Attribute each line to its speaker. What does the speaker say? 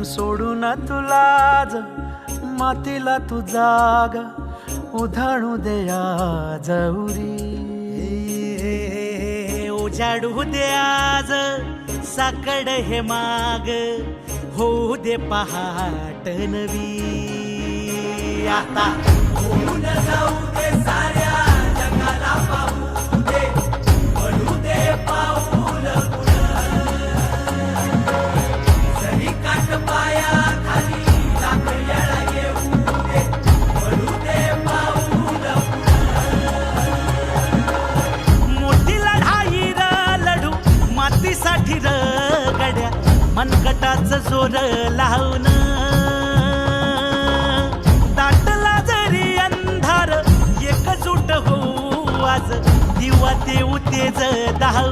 Speaker 1: सोडून तुलाज मातीला तू जाग उधाणू दे आज उरी.
Speaker 2: उजाडू दे आज साकड हे माग होऊ दे पहाट नवी. आता होऊन जाऊ दे साऱ्या जगाला पाहू दे पडू दे पाऊल जरी काट पाया खाली लाख येळा येऊ दे पडू दे पाऊल. मोठी लढाई र लढू मातीसाठी र गड्या मनगटाच जोर लावून. दाटला जरी अंधार एकजूट होऊ आज दिवा देऊ तेज दाहून.